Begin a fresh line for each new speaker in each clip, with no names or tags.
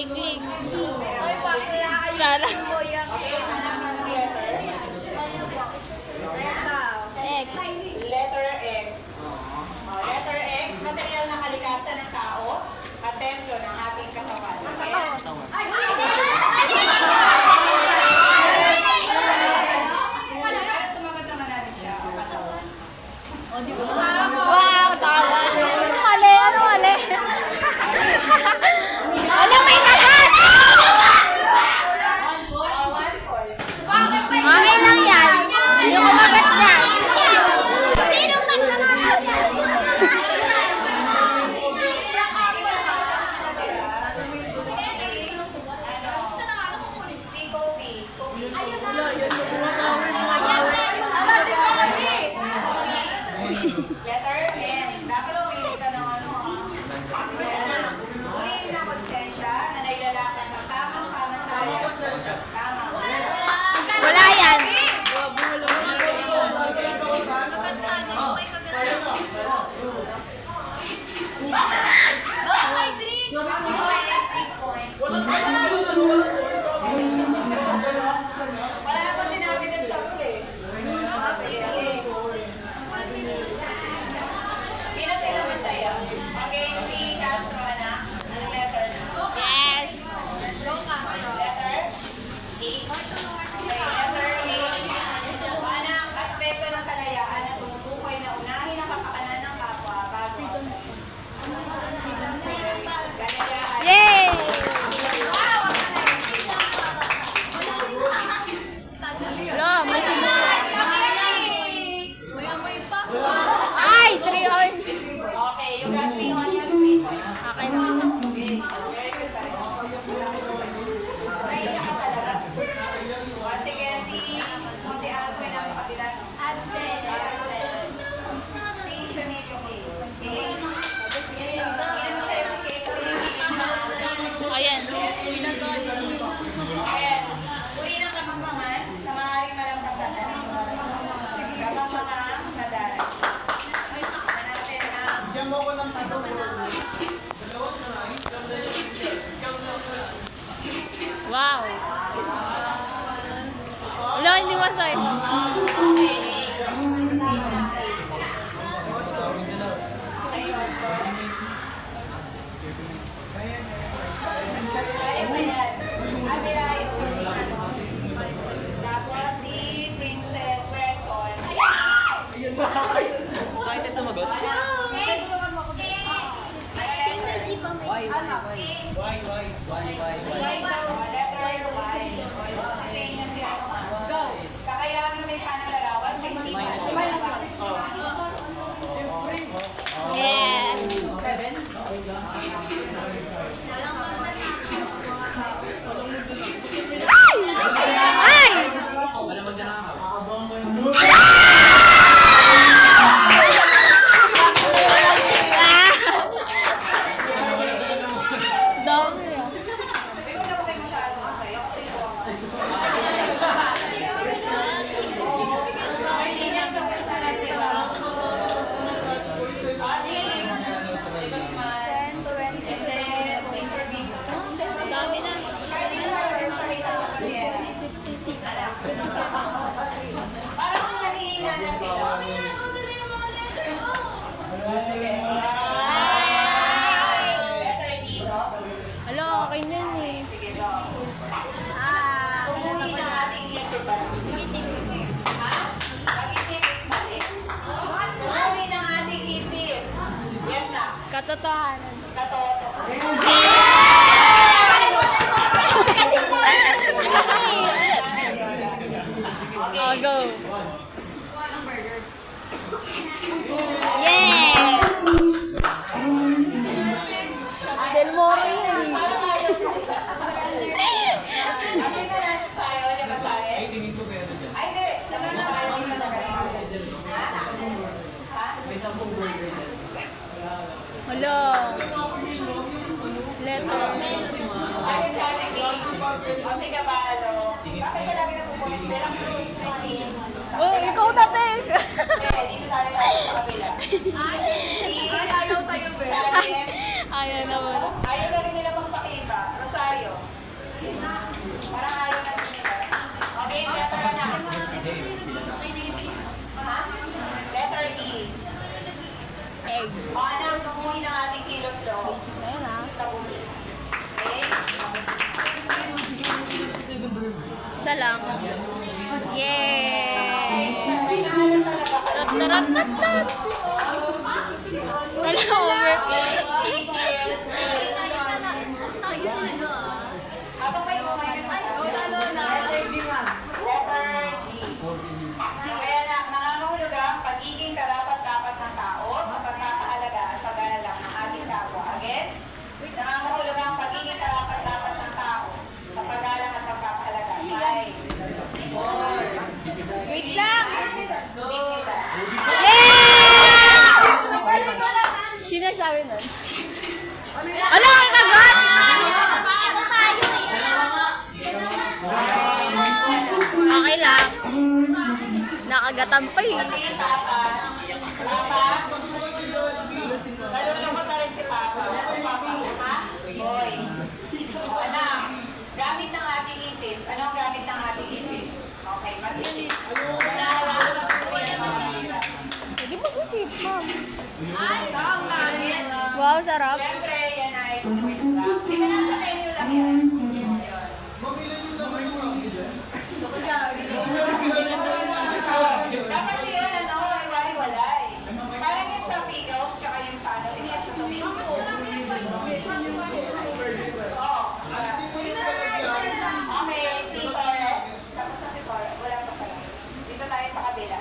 Kliklik.
Ay, bakla.
Sana.
Mo yan.
X.
Letter X. Letter X, material na kalikasan ng tao at templo ng ating katawan.
Ay,
Sumagot naman natin siya. Katawan.
Wow, tawa. Mali, ano mali? Wala, may nakat!
One point.
Okay lang yan. Yung umagat siya. Sinong nagnanakaw yan?
Si Kobe. Letter N. Dapat pili ka ng ano. Uri na konsensya na nailalakad ng tamang kamantayan. Tama.
Wala yan.
Okay, 6 points. Wala pa sinabi ng sabi eh. Hindi na sila masaya. Okay, si Castro na. Anong letter na?
Yes.
Letter E. Okay, letter A. Anong aspeto ng kalayaan na tumutukoy na unahin ang kapakanan ng kapwa bago ang kalayaan.
Yay! Wala, may sino. Ay, 3 on.
Okay, you got 3 on your 3 points.
Okay na.
Very good tayo. Ay, ka talaga. Sige, si Monte Alvo ay nasa kabila. Absent. Si Shonilio K. Ilan mo sa'yo si K?
Ayan.
Yes. Uri ng kapampangan na maaaring malampasan na ng kapampangan na darat. Hanapin ang
Wow. Wala, hindi masay.
Kaya ba yan? Adelaide. Tapos si Princess Weston.
Excited sumagot?
Letter Y. Kasi yun siya. Kakayahan na may panang larawan.
Yes. Ay!
Wala magdanakaw.
Dami ah.
Sabi ko na kayo masyado masaya kasi ito. Ay, linyas na gusto natin. Kasi, Guzman, and then, Cesar Vico.
Dami na.
Kahit hindi tayo makita sa kariyera. Parang kung nanihina na sila. Letter D, no?
Alo, okay na yun eh.
Sige, go.
Ah.
Pumuli ng ating isip. Ha? Pag-isip is mali. Pumuli ng ating isip. Yes na.
Katotohanan.
Katoto.
Oh, go. Yeah! Del Moro yun eh.
Kasi na nasa tayo, di ba sa akin? Ay, hindi. Sabay na tayo. Ha? Ha?
Hello. Letterman.
Ayun dati ni. O sige ba, ano? Bakit ka lagi napupunod? Belang Cruz, Christine.
Oh, ikaw dati.
Dito tayo sa kabila.
Ayaw sa'yo, Bel.
Sabi,
Ayan naman.
ayaw na rin nila magpakita. Rosario. Parang ayaw na dito. Okay, letter na. Ha? Letter E.
Egg.
O anak, tumuhin ng ating kilos loob.
Basic na yun, ha?
Tabuhin. Okay?
Isa lang. Yay!
May naalam talaga kayo.
Tataratatat! Wala over.
Habang may kumain ng letter D. Kaya na, nangangahuluga ang pagiging karapat-dapat ng tao sa pagkakahalaga at pag-aalam ng ating kapwa. Again, nangangahuluga ang pagiging karapat-dapat ng tao sa pag-aalam at pagkakahalaga. 5, 4,
Wait lang!
3,
Yay! Sino sabi nun? Ano may kagat? Okay lang. Nakagatan pa eh.
Papa, nalulungkot na rin si Papa. Papa, ha? Boy. Anak, gamit ng ating isip. Anong gamit ng ating isip? Okay, mag-isip. Nahawakan ng tuloy ng mga bata.
Hindi mag-isip, ma'am.
Ay, ang galit.
Wow, sarap.
Siyempre, yan ay quiz lang. Hindi ka nasa menu lang yan. Dapat yun, ano, ay wali-walay. Parang yung sa pickles, tsaka yung sa ano, di ba? Sa tomatoes. Oo. Okay, si Torres. Tapos na si Torres. Wala pa pala. Dito tayo sa kabila.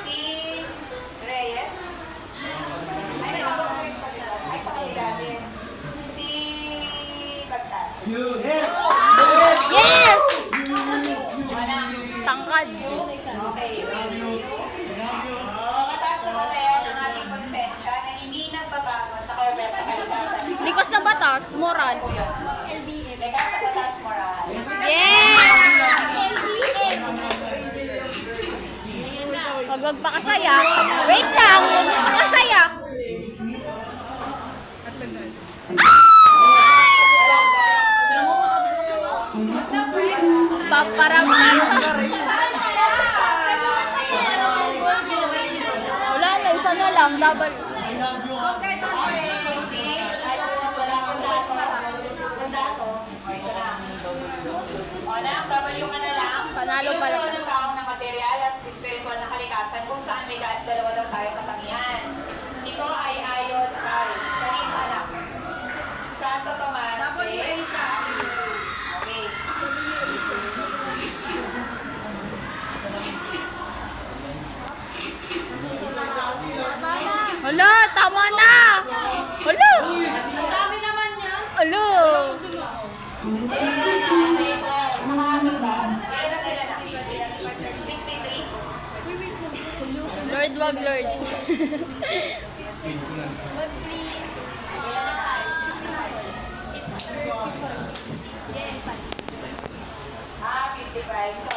Si Reyes. Ay, sa kabila din. Si Bagtas.
Yes!
Wala.
Tangkad.
Okay, thank you. Mataas na matayan ang ating konsensya na hindi nagbabago at naka-obet sa kalisasan.
Likas na batas, moral.
Lekas sa batas moral.
Yeah! Pag magpakasaya, wait lang, huwag magpakasaya. Paparamdam pa. Wala na, isa na lang, double.
Okay, si ano, wala kang dato. Kung dato, ito na. O na, babaliw ka na lang.
Panalo pala.
Ito ng taong na material at spiritual na kalikasan kung saan may dalawa daw tayo katangian. Ito ay ayon kay kanino anak. Santo Tomas. Okay.
Hala, tama na! Hala!
Ang dami naman niya.
Hala! Lord, wag Lord.
Ah, 55. So,